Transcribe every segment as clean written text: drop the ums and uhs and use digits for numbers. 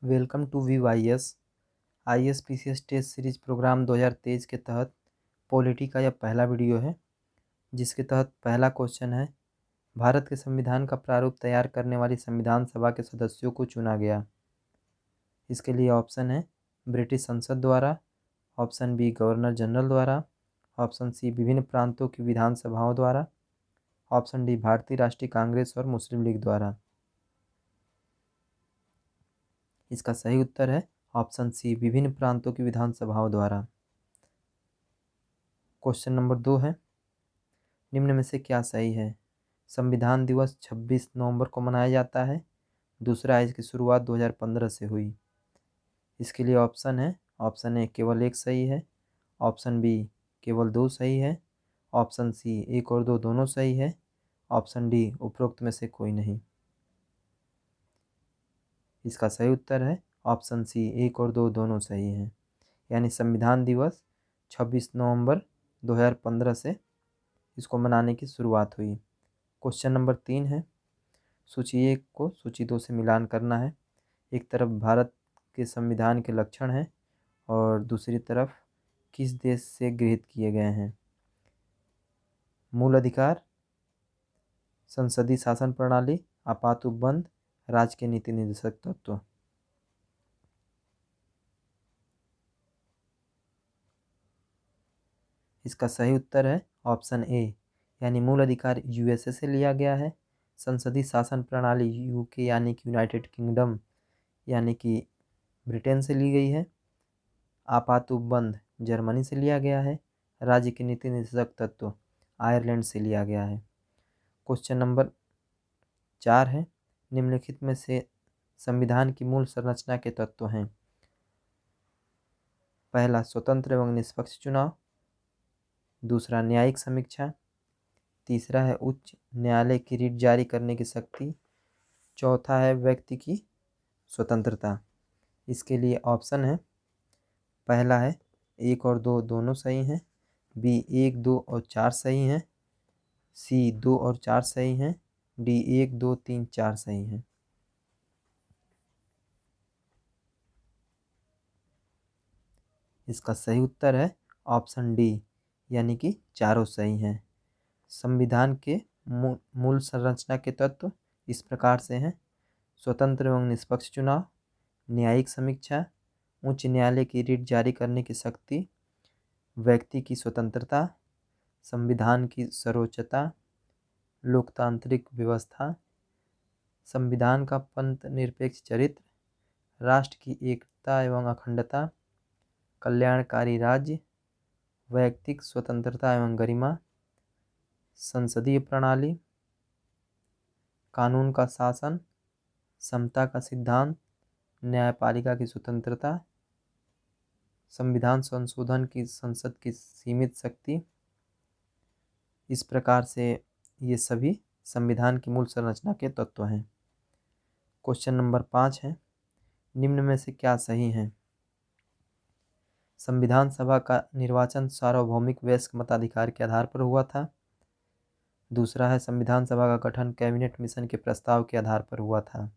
Welcome to VYS ISPCS test series program 2023 के तहत polity का यह पहला वीडियो है, जिसके तहत पहला क्वेश्चन है, भारत के संविधान का प्रारूप तैयार करने वाली संविधान सभा के सदस्यों को चुना गया। इसके लिए ऑप्शन है ब्रिटिश संसद द्वारा, ऑप्शन बी गवर्नर जनरल द्वारा, ऑप्शन सी विभिन्न प्रांतों की विधानसभाओं द्वारा, ऑप्शन डी भारतीय राष्ट्रीय कांग्रेस और मुस्लिम लीग द्वारा। इसका सही उत्तर है ऑप्शन सी विभिन्न प्रांतों की विधानसभाओं द्वारा। क्वेश्चन नंबर 2 है, निम्न में से क्या सही है? संविधान दिवस 26 नवंबर को मनाया जाता है। दूसरा, इसकी शुरुआत 2015 से हुई। इसके लिए ऑप्शन है, ऑप्शन ए केवल एक सही है, ऑप्शन बी केवल 2 सही है, ऑप्शन सी 1 और 2 दोनों सही है, ऑप्शन डी उपरोक्त में से कोई नहीं। इसका सही उत्तर है ऑप्शन सी 1 और 2 दोनों सही हैं। यानी संविधान दिवस 26 नवंबर 2015 से इसको मनाने की शुरुआत हुई। क्वेश्चन नंबर 3 है, सूची 1 को सूची 2 से मिलान करना है। एक तरफ भारत के संविधान के लक्षण हैं और दूसरी तरफ किस देश से गृहीत किए गए हैं। मूल अधिकार, संसदीय शासन प्रणाली, आपात उपबंध, राज्य के नीति निर्देशक तत्व। इसका सही उत्तर है ऑप्शन ए, यानी मूल अधिकार USA से लिया गया है। संसदीय शासन प्रणाली UK यानी कि यूनाइटेड किंगडम यानी कि ब्रिटेन से ली गई है। आपात उपबंध जर्मनी से लिया गया है। राज्य के नीति निर्देशक तत्व आयरलैंड से लिया गया है। क्वेश्चन नंबर 4 है, निम्नलिखित में से संविधान की मूल संरचना के तत्व हैं। पहला, स्वतंत्र एवं निष्पक्ष चुनाव। दूसरा, न्यायिक समीक्षा। तीसरा है उच्च न्यायालय की रिट जारी करने की शक्ति। चौथा है व्यक्ति की स्वतंत्रता। इसके लिए ऑप्शन है, पहला है 1 और 2 दोनों सही हैं, बी 1, 2 और 4 सही हैं, सी 2 और 4 सही हैं, डी 1, 2, 3, 4 सही हैं। इसका सही उत्तर है ऑप्शन डी, यानी कि चारों सही हैं। संविधान के मूल संरचना के तत्व इस प्रकार से हैं: स्वतंत्र एवं निष्पक्ष चुनाव, न्यायिक समीक्षा, उच्च न्यायालय की रिट जारी करने की शक्ति, व्यक्ति की स्वतंत्रता, संविधान की सर्वोच्चता, लोकतांत्रिक व्यवस्था, संविधान का पंथ निरपेक्ष चरित्र, राष्ट्र की एकता एवं अखंडता, कल्याणकारी राज्य, वैयक्तिक स्वतंत्रता एवं गरिमा, संसदीय प्रणाली, कानून का शासन, समता का सिद्धांत, न्यायपालिका की स्वतंत्रता, संविधान संशोधन की संसद की सीमित शक्ति। इस प्रकार से ये सभी संविधान की मूल संरचना के तत्व हैं। क्वेश्चन नंबर 5 है, निम्न में से क्या सही है? संविधान सभा का निर्वाचन सार्वभौमिक वयस्क मताधिकार के आधार पर हुआ था। दूसरा है, संविधान सभा का गठन कैबिनेट मिशन के प्रस्ताव के आधार पर हुआ था।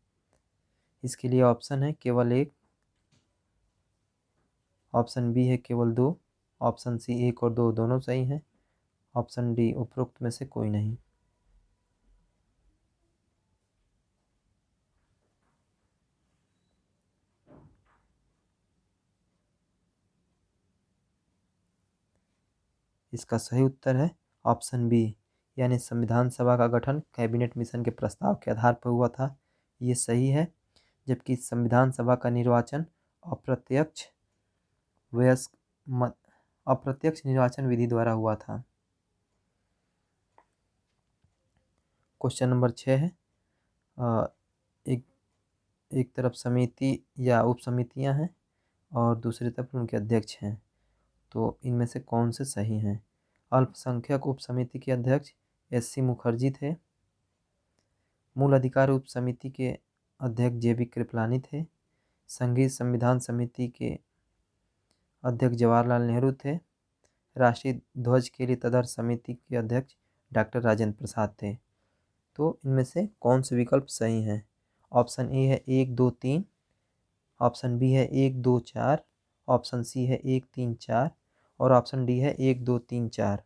इसके लिए ऑप्शन है केवल 1, ऑप्शन बी है केवल 2, ऑप्शन सी 1 और 2 दोनों सही हैं, ऑप्शन डी उपरोक्त में से कोई नहीं। इसका सही उत्तर है ऑप्शन बी, यानी संविधान सभा का गठन कैबिनेट मिशन के प्रस्ताव के आधार पर हुआ था। ये सही है, जबकि संविधान सभा का निर्वाचन अप्रत्यक्ष निर्वाचन विधि द्वारा हुआ था। क्वेश्चन नंबर 6 है, एक तरफ समिति या उप समितियाँ हैं और दूसरी तरफ उनके अध्यक्ष हैं, तो इनमें से कौन से सही हैं? अल्पसंख्यक उप समिति के अध्यक्ष SC मुखर्जी थे। मूल अधिकार उप समिति के अध्यक्ष JB कृपलानी थे। संघीय संविधान समिति के अध्यक्ष जवाहरलाल नेहरू थे। राष्ट्रीय ध्वज के लिए तदर्थ समिति के अध्यक्ष डॉक्टर राजेंद्र प्रसाद थे। तो इनमें से कौन से विकल्प सही हैं? ऑप्शन ए है 1, 2, 3, ऑप्शन बी है 1 2 4, ऑप्शन सी है 1 3 4 और ऑप्शन डी है 1 2 3 4।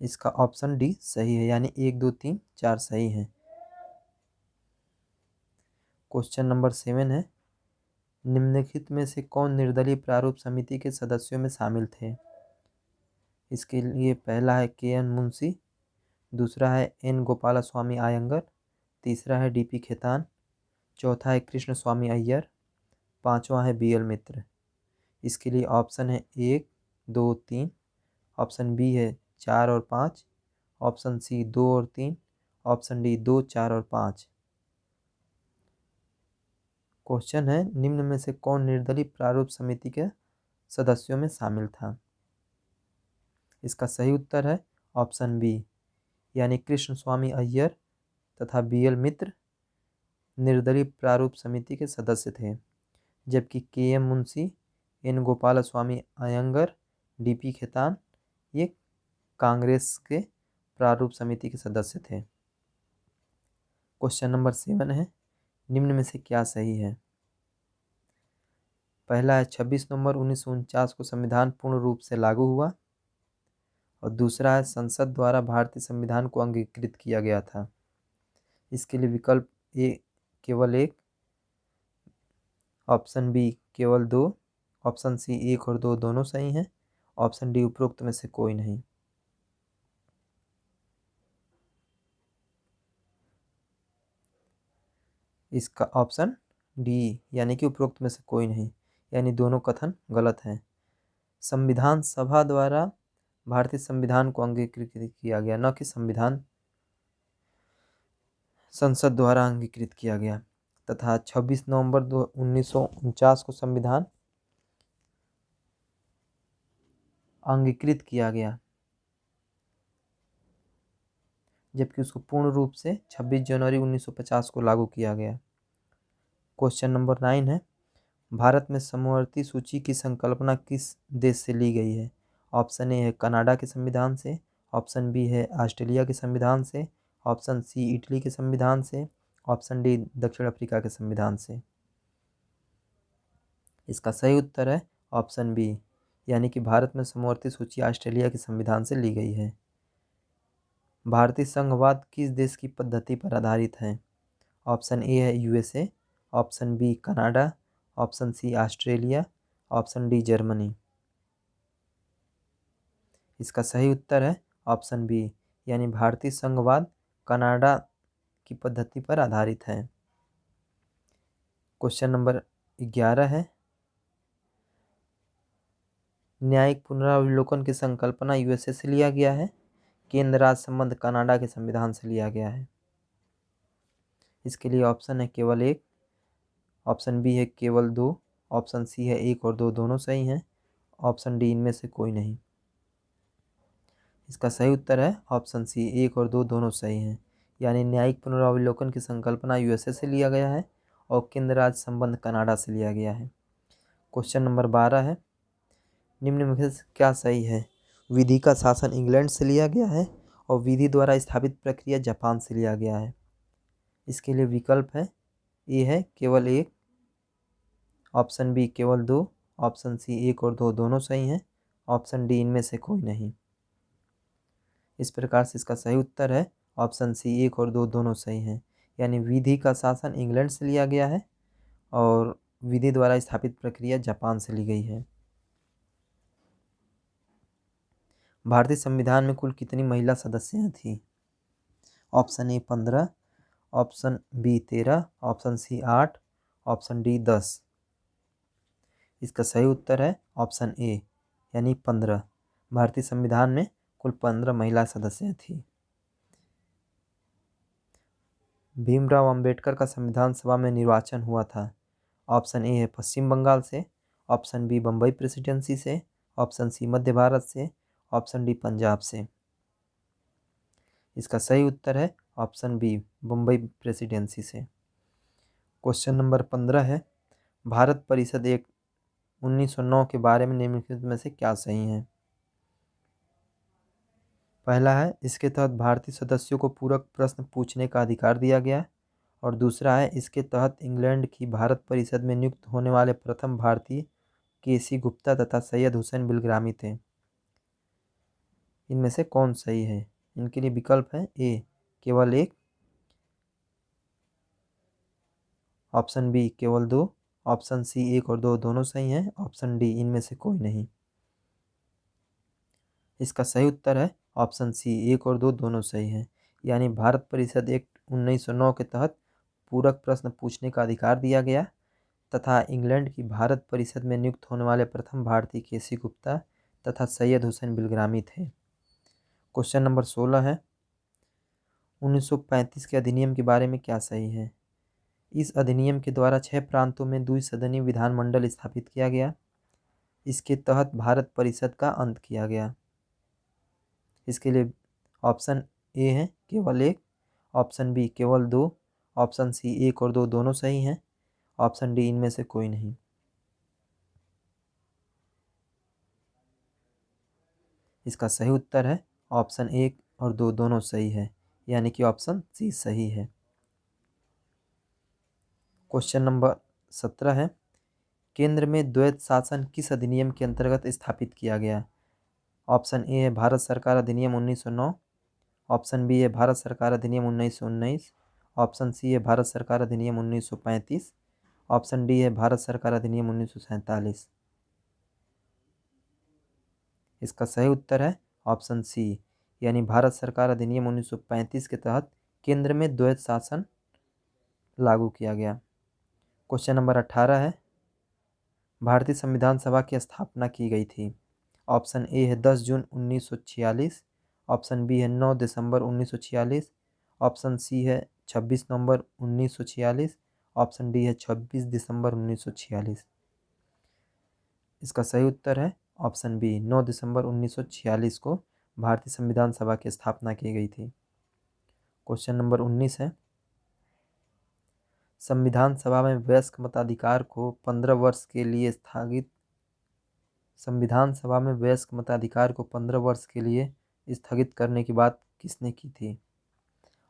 इसका ऑप्शन डी सही है, यानी 1 2 3 4 सही है। क्वेश्चन नंबर 7 है, निम्नलिखित में से कौन निर्दलीय प्रारूप समिति के सदस्यों में शामिल थे? इसके लिए पहला है के.एन. मुंशी, दूसरा है एन. गोपालस्वामी अयंगर, तीसरा है डी.पी. खेतान, चौथा है कृष्ण स्वामी अय्यर, पांचवा है बी.एल. मित्र। इसके लिए ऑप्शन है 1 2 3, ऑप्शन बी है 4 और 5, ऑप्शन सी 2 और 3, ऑप्शन डी 2 4 और 5। क्वेश्चन है, निम्न में से कौन निर्दलीय प्रारूप समिति के सदस्यों में शामिल था? इसका सही उत्तर है ऑप्शन बी, यानी कृष्ण स्वामी अय्यर तथा बी.एल. मित्र निर्दलीय प्रारूप समिति के सदस्य थे, जबकि के.एम. मुंशी, एन. गोपालस्वामी अयंगर, डी.पी. खेतान ये कांग्रेस के प्रारूप समिति के सदस्य थे। क्वेश्चन नंबर 7 है, निम्न में से क्या सही है? पहला है 26 नवंबर 1949 को संविधान पूर्ण रूप से लागू हुआ, और दूसरा है संसद द्वारा भारतीय संविधान को अंगीकृत किया गया था। इसके लिए विकल्प ए केवल 1, ऑप्शन बी केवल 2, ऑप्शन सी 1 और 2 दोनों सही हैं, ऑप्शन डी उपरोक्त में से कोई नहीं। इसका ऑप्शन डी, यानी कि उपरोक्त में से कोई नहीं, यानी दोनों कथन गलत हैं। संविधान सभा द्वारा भारतीय संविधान को अंगीकृत किया गया, न कि संविधान संसद द्वारा अंगीकृत किया गया, तथा 26 नवंबर 1949 को संविधान अंगीकृत किया गया, जबकि उसको पूर्ण रूप से 26 जनवरी 1950 को लागू किया गया। क्वेश्चन नंबर 9 है, भारत में समवर्ती सूची की संकल्पना किस देश से ली गई है? ऑप्शन ए है कनाडा के संविधान से, ऑप्शन बी है ऑस्ट्रेलिया के संविधान से, ऑप्शन सी इटली के संविधान से, ऑप्शन डी दक्षिण अफ्रीका के संविधान से। इसका सही उत्तर है ऑप्शन बी, यानी कि भारत में समवर्ती सूची ऑस्ट्रेलिया के संविधान से ली गई है। भारतीय संघवाद किस देश की पद्धति पर आधारित है? ऑप्शन ए है USA, option B Canada, option C Australia, option D Germany. इसका सही उत्तर है ऑप्शन बी, यानी भारतीय संघवाद कनाडा की पद्धति पर आधारित है। क्वेश्चन नंबर 11 है, न्यायिक पुनरावलोकन की संकल्पना यूएसए से लिया गया है, केंद्र राज्य संबंध कनाडा के संविधान से लिया गया है। इसके लिए ऑप्शन है केवल 1, ऑप्शन बी है केवल 2, ऑप्शन सी है 1 और 2 दोनों सही हैं, ऑप्शन डी इनमें से कोई नहीं। इसका सही उत्तर है ऑप्शन सी 1 और 2 दोनों सही हैं, यानी न्यायिक पुनरावलोकन की संकल्पना यूएसए से लिया गया है और केंद्र राज्य संबंध कनाडा से लिया गया है। क्वेश्चन नंबर 12 है, निम्न में से क्या सही है? विधि का शासन इंग्लैंड से लिया गया है और विधि द्वारा स्थापित प्रक्रिया जापान से लिया गया है। इसके लिए विकल्प है ए है केवल 1, ऑप्शन बी केवल 2, ऑप्शन सी 1 और 2 दोनों सही हैं, ऑप्शन डी इनमें से कोई नहीं। इस प्रकार से इसका सही उत्तर है ऑप्शन सी 1 और 2 दोनों सही हैं, यानी विधि का शासन इंग्लैंड से लिया गया है और विधि द्वारा स्थापित प्रक्रिया जापान से ली गई है। भारतीय संविधान में कुल कितनी महिला सदस्याएं थी? Option A 15, option B 13, option C 8, option D 10। इसका सही उत्तर है ऑप्शन ए, यानी 15। भारतीय संविधान में कुल 15 महिला सदस्याएं थी। भीमराव अंबेडकर का संविधान सभा में निर्वाचन हुआ था। ऑप्शन ए है पश्चिम बंगाल से, ऑप्शन बी बम्बई प्रेसिडेंसी से, ऑप्शन सी मध्य भारत से, ऑप्शन डी पंजाब से। इसका सही उत्तर है ऑप्शन बी बम्बई प्रेसिडेंसी से। क्वेश्चन नंबर 15 है, भारत परिषद एक्ट 1909 के बारे में निम्नलिखित में से क्या सही है? पहला है इसके तहत भारतीय सदस्यों को पूरक प्रश्न पूछने का अधिकार दिया गया, और दूसरा है इसके तहत इंग्लैंड की भारत परिषद में नियुक्त होने वाले प्रथम भारतीय केसी गुप्ता तथा सैयद हुसैन बिलग्रामी थे। इनमें से कौन सही है? इनके लिए विकल्प है ए केवल एक, ऑप्शन बी केवल दो, ऑप्शन सी एक और दो दोनों सही हैं, ऑप्शन डी इनमें से कोई नहीं। इसका सही उत्तर है ऑप्शन सी एक और दो दोनों सही हैं। यानी भारत परिषद एक्ट 1909 के तहत पूरक प्रश्न पूछने का अधिकार दिया गया तथा इंग्लैंड की भारत परिषद में नियुक्त होने वाले प्रथम भारतीय केसी गुप्ता तथा सैयद हुसैन बिलग्रामी थे। क्वेश्चन नंबर 16 है 1935 के अधिनियम के बारे में क्या सही है? इस अधिनियम के द्वारा 6 प्रांतों में द्विसदनीय विधानमंडल स्थापित किया गया। इसके तहत भारत परिषद का अंत किया गया। इसके लिए ऑप्शन ए है केवल एक, ऑप्शन बी केवल दो, ऑप्शन सी एक और दो दोनों सही हैं, ऑप्शन डी इनमें से कोई नहीं। इसका सही उत्तर है ऑप्शन एक और दो दोनों सही है, यानी कि ऑप्शन सी सही है। क्वेश्चन नंबर 17 है केंद्र में द्वैध शासन किस अधिनियम के अंतर्गत स्थापित किया गया? ऑप्शन ए है भारत सरकार अधिनियम 1909, ऑप्शन बी है भारत सरकार अधिनियम 1919, ऑप्शन सी है भारत सरकार अधिनियम 1935, ऑप्शन डी है भारत सरकार अधिनियम 1947। इसका सही उत्तर है ऑप्शन सी, यानी भारत सरकार अधिनियम 1935 के तहत केंद्र में द्वैध शासन लागू किया गया। क्वेश्चन नंबर 18 है भारतीय संविधान सभा की स्थापना की गई थी। ऑप्शन ए है 10 जून 1946, ऑप्शन बी है 9 दिसंबर 1946, ऑप्शन सी है 26 नवंबर 1946, ऑप्शन डी है 26 दिसंबर 1946। इसका सही उत्तर है ऑप्शन बी 9 दिसंबर 1946 को भारतीय संविधान सभा की स्थापना की गई थी। क्वेश्चन नंबर 19 है संविधान सभा में वयस्क मताधिकार को 15 वर्ष के लिए स्थगित संविधान सभा में वयस्क मताधिकार को 15 वर्ष के लिए स्थगित करने की बात किसने की थी?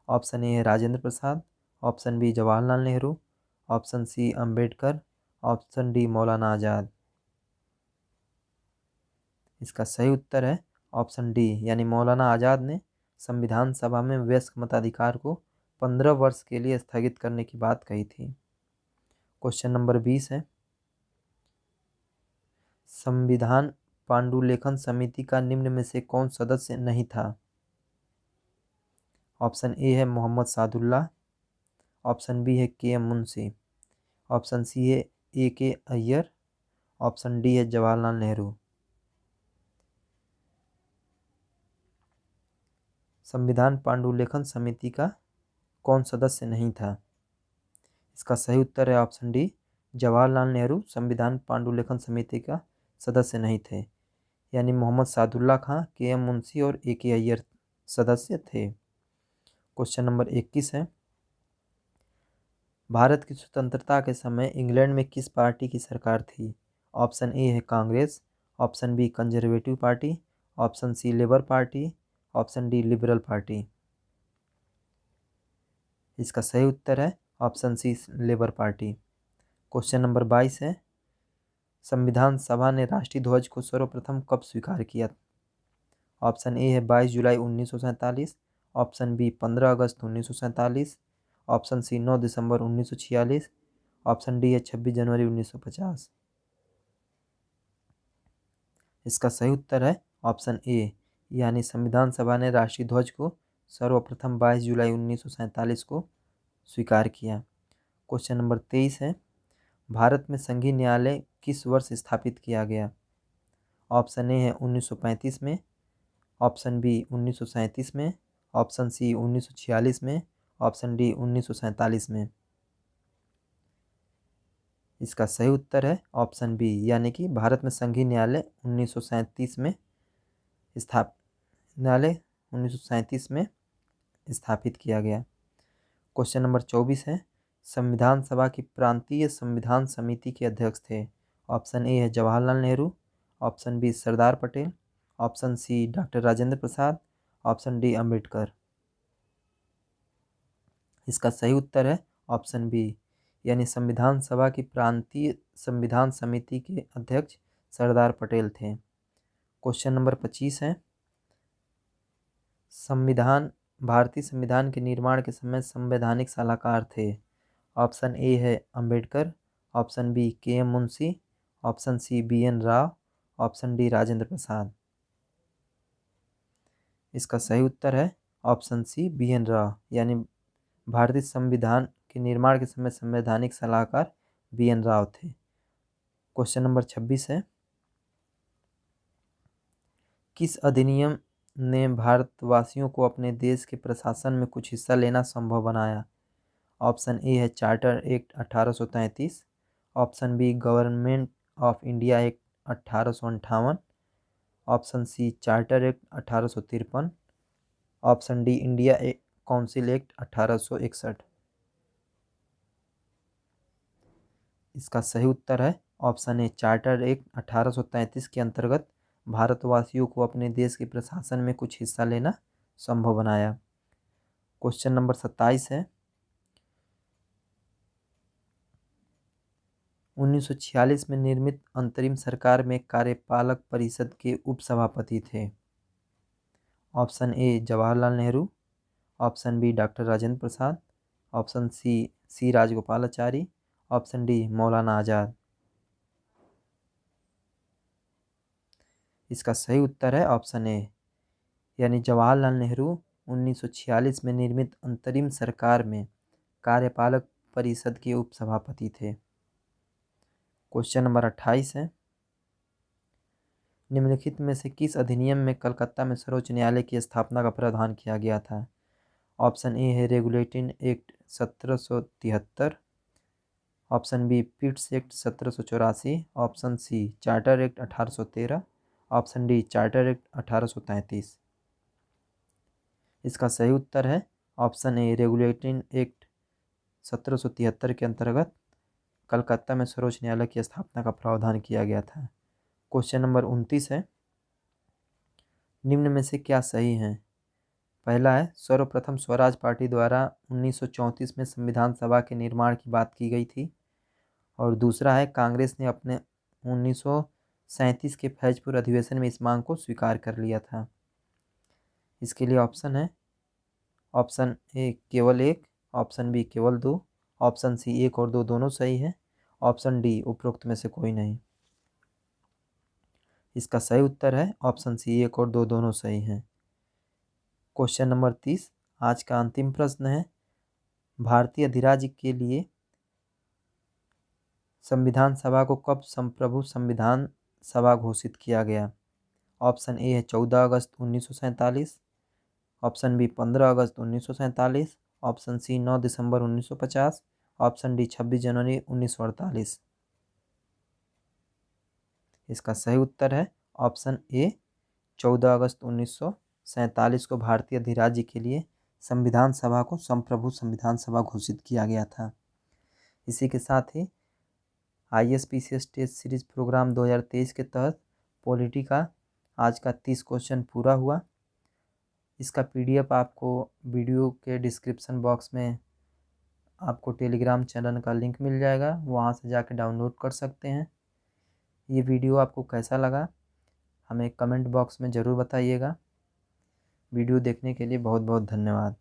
ऑप्शन ए है Rajendra Prasad, option B Jawaharlal Nehru, option C Ambedkar, option D Maulana Azad. इसका सही उत्तर है ऑप्शन डी, यानी मौलाना आज़ाद ने संविधान सभा में वयस्क मताधिकार को 15 वर्ष के लिए स्थगित करने की बात कही थी। क्वेश्चन नंबर 20 है संविधान पांडुलेखन समिति का निम्न में से कौन सदस्य नहीं था? ऑप्शन ए है मोहम्मद सादुल्ला, ऑप्शन बी है के.एम. मुंशी, ऑप्शन सी है ए.के. अय्यर, ऑप्शन डी है जवाहरलाल नेहरू। संविधान पांडुलेखन समिति का कौन सदस्य नहीं था? इसका सही उत्तर है ऑप्शन डी, जवाहरलाल नेहरू संविधान पांडुलेखन समिति का सदस्य नहीं थे, यानी मोहम्मद सादुल्ला खां, के.एम. मुंशी और ए.के. अय्यर सदस्य थे। क्वेश्चन नंबर 21 है भारत की स्वतंत्रता के समय इंग्लैंड में किस पार्टी की सरकार थी? ऑप्शन ए है Congress, option B Conservative Party, option C Labour Party, option D Liberal Party. इसका सही उत्तर है option C Labour Party. Question number 22 है संविधान सभा ने राष्ट्रीय ध्वज को सर्वप्रथम कब स्वीकार किया? ऑप्शन ए है 22 जुलाई 1947, ऑप्शन बी 15 अगस्त 1947, ऑप्शन सी 9 दिसंबर 1946, ऑप्शन डी है 26 जनवरी 1950। इसका सही उत्तर है ऑप्शन ए, यानी संविधान सभा ने राष्ट्रीय ध्वज को सर्वप्रथम 22 जुलाई 1947 को स्वीकार किया। क्वेश्चन नंबर 23 है भारत में संघीय न्यायालय किस वर्ष स्थापित किया गया? ऑप्शन ए है 1935 में, ऑप्शन बी 1937 में, ऑप्शन सी 1946 में, ऑप्शन डी 1947 में। इसका सही उत्तर है ऑप्शन बी, यानी कि भारत में संघीय न्यायालय 1937 में स्थापित किया गया। क्वेश्चन नंबर 24 है संविधान सभा की प्रांतीय संविधान समिति के अध्यक्ष थे। ऑप्शन ए है Jawaharlal Nehru, option B Sardar Patel, option C doctor Rajendra Prasad, option D Ambedkar. इसका सही उत्तर है ऑप्शन बी, यानी संविधान सभा की प्रांतीय संविधान समिति के अध्यक्ष सरदार पटेल थे। क्वेश्चन नंबर 25 है, भारतीय संविधान के निर्माण के समय संवैधानिक सलाहकार थे। ऑप्शन ए है Ambedkar, option B K M Munshi, option C B N Rao, option D Rajendra Prasad. इसका सही उत्तर है option C B N Rao, यानी भारतीय संविधान के निर्माण के समय संवैधानिक सलाहकार बी एन राव थे। क्वेश्चन नंबर 26 है, किस अधिनियम ने भारतवासियों को अपने देश के प्रशासन में कुछ हिस्सा लेना संभव बनाया? ऑप्शन ए है Charter act 1833, option B Government of India Act 1858, option C charter Act 1853, option D India Council Act 1861। इसका सही उत्तर है ऑप्शन ए चार्टर एक्ट 1833 के अंतर्गत भारतवासियों को अपने देश के प्रशासन में कुछ हिस्सा लेना संभव बनाया। क्वेश्चन नंबर 27 है, 1946 में निर्मित अंतरिम सरकार में कार्यपालक परिषद के उपसभापति थे। Option A Jawaharlal Nehru, option B doctor Rajendra Prasad, option C Rajagopalachari, option D Maulana Azad. इसका सही उत्तर है ऑप्शन ए, यानी जवाहरलाल नेहरू 1946 में निर्मित अंतरिम सरकार में कार्यपालक परिषद के उपसभापति थे। क्वेश्चन नंबर 28 है, निम्नलिखित में से किस अधिनियम में कलकत्ता में सर्वोच्च न्यायालय की स्थापना का प्रावधान किया गया था? ऑप्शन ए है regulating act 1773, option B Pitt's act 1784, option C charter act 1813, option D charter act 1833। इसका सही उत्तर है ऑप्शन ए रेगुलेटिंग एक्ट 1773 के अंतर्गत कलकत्ता में सर्वोच्च न्यायालय की स्थापना का प्रावधान किया गया था। क्वेश्चन नंबर 29 है, निम्न में से क्या सही है? पहला है सर्वप्रथम स्वराज पार्टी द्वारा 1934 में संविधान सभा के निर्माण की बात की गई थी, और दूसरा है कांग्रेस ने अपने 1937 के फैजपुर अधिवेशन में इस मांग को स्वीकार कर लिया था। इसके लिए ऑप्शन है ऑप्शन ए केवल एक, ऑप्शन बी केवल दो, ऑप्शन सी एक और दो दोनों सही है, ऑप्शन डी उपरोक्त में से कोई नहीं। इसका सही उत्तर है ऑप्शन सी एक और दो दोनों सही हैं। क्वेश्चन नंबर 30 आज का अंतिम प्रश्न है, भारतीय अधिराज्य के लिए संविधान सभा को कब संप्रभु संविधान सभा घोषित किया गया? ऑप्शन ए है 14 अगस्त 1947, ऑप्शन बी 15 अगस्त 1947, ऑप्शन सी 9 दिसंबर 1950, ऑप्शन डी 26 जनवरी 1948। इसका सही उत्तर है ऑप्शन ए 14 अगस्त 1947 को भारतीय अधिराज्य के लिए संविधान सभा को संप्रभु संविधान सभा घोषित किया गया था। इसी के साथ ही ISPCS टेस्ट सीरीज प्रोग्राम 2023 के तहत पॉलिटी का आज का 30 क्वेश्चन पूरा हुआ। इसका PDF आपको वीडियो के डिस्क्रिप्शन बॉक्स में आपको टेलीग्राम चैनल का लिंक मिल जाएगा, वहाँ से जाकर डाउनलोड कर सकते हैं। ये वीडियो आपको कैसा लगा हमें कमेंट बॉक्स में ज़रूर बताइएगा। वीडियो देखने के लिए बहुत बहुत धन्यवाद।